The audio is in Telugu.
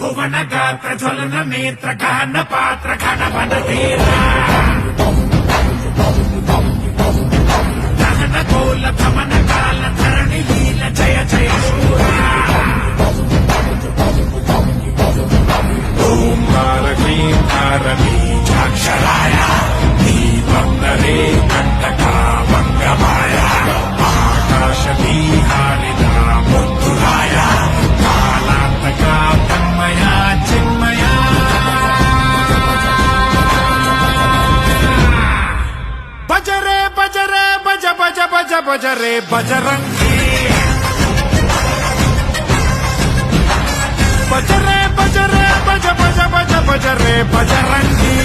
భువన గాత్ర జ్వలన నేత్ర గాన పాత్ర ఘన వన ధీరా దహన కోల ధమన కాల ధరణి లీల జయ జయ శూరా ఓం తారకీం తారకీక్షరాయ దీపందరే కంటకా మంగమాయ ఆకాశ విహారిణ మృత్యురాయ కాలాంతక తన్మయ చిన్మయ బజరే బజరే బజ బజ బజ బజరే బజరంగి బజరే బజరే బజ బజ బజ బజరే బజరంగి